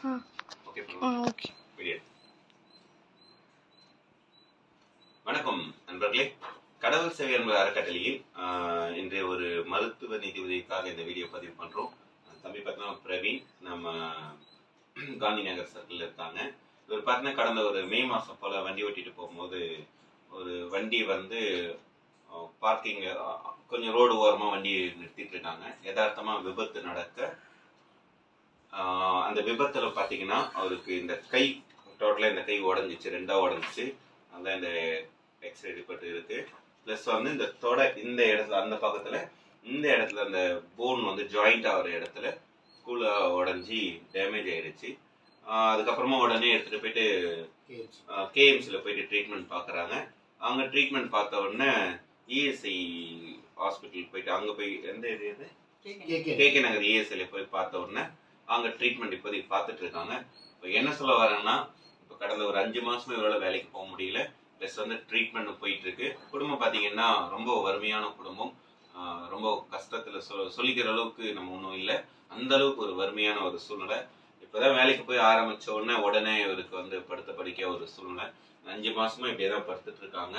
Okay okay. Video. வணக்கம் நண்பர்களே, கடவுள் சேவை என்பது அறக்கட்டளையில் இன்றைய ஒரு மருத்துவ நிதி உதவிக்காக இந்த வீடியோ பதிவு பண்றோம். தம்பி பார்த்தீங்கன்னா பிரவீன், நம்ம காந்தி நகர் சர்க்கிள் இருக்காங்க. இவர் பார்த்தீங்கன்னா கடந்த ஒரு மே மாசம் போல வண்டி ஓட்டிட்டு போகும்போது ஒரு வண்டி வந்து பார்க்கிங் கொஞ்சம் ரோடு ஓரமா வண்டி நிறுத்திட்டு இருக்காங்க. யதார்த்தமா விபத்து நடக்க அந்த விபத்துல பாத்தீங்கன்னா அவருக்கு இந்த கை டோட்டலா இந்த கை உடஞ்சிச்சு, ரெண்டா உடஞ்சிச்சு. அதான் இந்த எக்ஸ்ரே ரிப்போர்ட் இருக்கு. பிளஸ் வந்து இந்த தொடை இந்த இடத்துல அந்த பக்கத்துல இந்த இடத்துல அந்த போன் வந்து ஜாயிண்ட் ஆகிற இடத்துல ஸ்கூல்ல உடஞ்சி டேமேஜ் ஆயிடுச்சு. அதுக்கப்புறமா உடனே எடுத்துட்டு போயிட்டு கேஎம்சில போயிட்டு ட்ரீட்மெண்ட் பாக்குறாங்க. அங்க ட்ரீட்மெண்ட் பார்த்த உடனே இஎஸ்ஐ ஹாஸ்பிட்டல் போயிட்டு அங்க போய் எந்த ஏரியா கேகே நகர் இஎஸ்ஐல போய் பார்த்த உடனே அங்க ட்ரீட்மெண்ட் இப்போதைக்கு பார்த்துட்டு இருக்காங்க. இப்போ என்ன சொல்ல வரேன்னா, இப்போ கடந்த ஒரு 5 மாசமா இவரால வேலைக்கு போக முடியல. பிளஸ் வந்து ட்ரீட்மெண்ட் போயிட்டு இருக்கு. குடும்பம் பார்த்தீங்கன்னா ரொம்ப வறுமையான குடும்பம். ரொம்ப கஷ்டத்துல சொல்லிக்கிற அளவுக்கு நம்ம ஒன்றும் இல்லை. அந்த அளவுக்கு ஒரு வறுமையான ஒரு சூழ்நிலை. இப்போதான் வேலைக்கு போய் ஆரம்பிச்ச உடனே இவருக்கு வந்து படுத்த படிக்க ஒரு சூழ்நிலை. 5 மாசமா இப்படியே தான் படுத்துட்டு இருக்காங்க.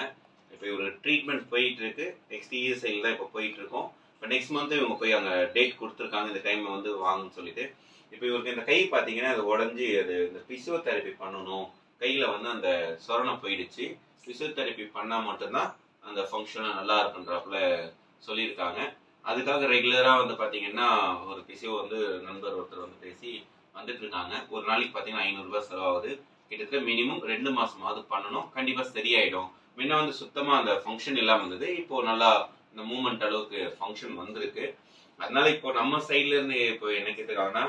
இப்போ இவரு ட்ரீட்மெண்ட் போயிட்டு இருக்கு. நெக்ஸ்ட் இஎஸ்ஐல தான் இப்போ போயிட்டு இருக்கோம். இப்போ நெக்ஸ்ட் மந்த் இவங்க போய் அங்கே டேட் கொடுத்துருக்காங்க, இந்த டைம் வந்து வாங்கன்னு சொல்லிட்டு. இப்போ இவருக்கு இந்த கை பார்த்தீங்கன்னா அது உடஞ்சி அது இந்த பிசியோதெரப்பி பண்ணணும். கையில் வந்து அந்த சொரணை போயிடுச்சு. பிசியோதெரப்பி பண்ணால் மட்டும்தான் அந்த ஃபங்க்ஷனாக நல்லா இருக்குன்றாப்புல சொல்லியிருக்காங்க. அதுக்காக ரெகுலராக வந்து பார்த்தீங்கன்னா ஒரு பிசியோ வந்து நண்பர் ஒருத்தர் வந்து பேசி வந்துட்டு இருக்காங்க. ஒரு நாளைக்கு பார்த்தீங்கன்னா 500 ரூபாய் செலவாகுது. கிட்டத்தட்ட மினிமம் 2 மாசமாவது பண்ணணும். கண்டிப்பாக சரியாயிடும். முன்ன வந்து சுத்தமாக அந்த ஃபங்க்ஷன் இல்லாமல் இருந்தது. இப்போ நல்லா இந்த மூமெண்ட் அளவுக்கு ஃபங்க்ஷன் வந்திருக்கு. அதனால இப்போ நம்ம சைட்ல இருந்து இப்போ என்ன கேட்டுருக்காங்கன்னா,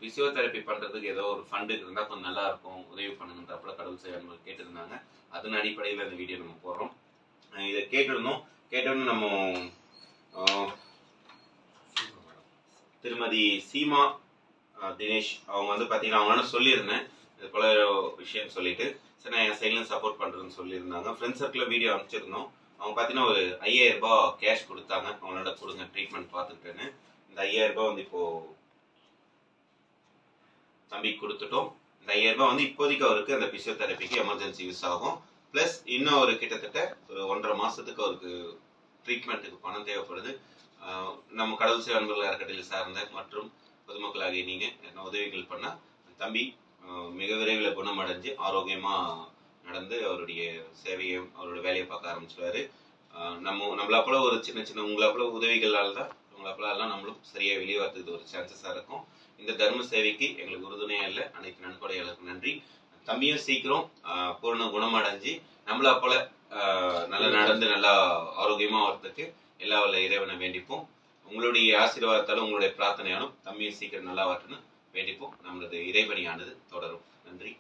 பிசியோதெரப்பி பண்றதுக்கு ஏதோ ஒரு ஃபண்டு இருந்தா கொஞ்சம் நல்லா இருக்கும், உதவி பண்ணுங்கன்றப்பல கடவுள் சேவை கேட்டிருந்தாங்க. அதன் அடிப்படையில் இந்த வீடியோ நம்ம போடுறோம். இதை கேட்டிருந்தோம் நம்ம திருமதி சீமா தினேஷ் அவங்க வந்து பார்த்தீங்கன்னா அவங்களால சொல்லியிருந்தேன் இது போல விஷயம் சொல்லிட்டு, சரி நான் என் சைட்லேருந்து சப்போர்ட் பண்ணுறேன்னு சொல்லியிருந்தாங்க. ஃப்ரெண்ட்ஸ் சர்க்கிளில் வீடியோ அனுப்பிச்சிருந்தோம். அவங்க பார்த்தீங்கன்னா ஒரு 5000 ரூபாய் கேஷ் கொடுத்தாங்க. அவங்களோட கொடுங்க ட்ரீட்மெண்ட் பார்த்துக்கிட்டேன்னு. இந்த 5000 ரூபாய் வந்து இப்போ தம்பி கொடுத்துட்டோம். இந்த 5000 ரூபாய் வந்து இப்போதைக்கு அவருக்கு அந்த பிசியோதெரபிக்கு எமர்ஜென்சி யூஸ் ஆகும். பிளஸ் இன்னும் ஒரு கிட்டத்தட்ட ஒரு 1.5 மாசத்துக்கு அவருக்கு ட்ரீட்மெண்ட்டுக்கு பணம் தேவைப்படுது. நம்ம கடவுள் சேவை அன்பர்கள் அறக்கட்டளையில் சார்ந்த மற்றும் பொதுமக்களாகிய நீங்க என்ன உதவிகள் பண்ணா தம்பி மிக விரைவில் குணமடைஞ்சு ஆரோக்கியமா நடந்து அவருடைய சேவையும் அவரோட வேலையை பார்க்க ஆரம்பிச்சுவாரு. நம்மளா போல ஒரு சின்ன உங்களா போல உதவிகளால் தான் உங்களா போல எல்லாம் நம்மளும் சரியா வெளியே வரதுக்கு ஒரு சான்சஸா இருக்கும். இந்த தர்ம சேவைக்கு எங்களுக்கு உறுதுணையா இல்லை. அனைத்து நன்கொடையாளருக்கு நன்றி. தம்பியும் சீக்கிரம் பூர்ண குணமடைஞ்சு நம்மளா போல நல்லா நடந்து நல்லா ஆரோக்கியமா வரதுக்கு எல்லா வல்ல இறைவனை வேண்டிப்போம். உங்களுடைய ஆசீர்வாதத்தாலும் உங்களுடைய பிரார்த்தனையாலும் தம்பியும் சீக்கிரம் நல்லா வரட்டுன்னு வேண்டிப்போம். நம்மளது இறைவனியானது தொடரும். நன்றி.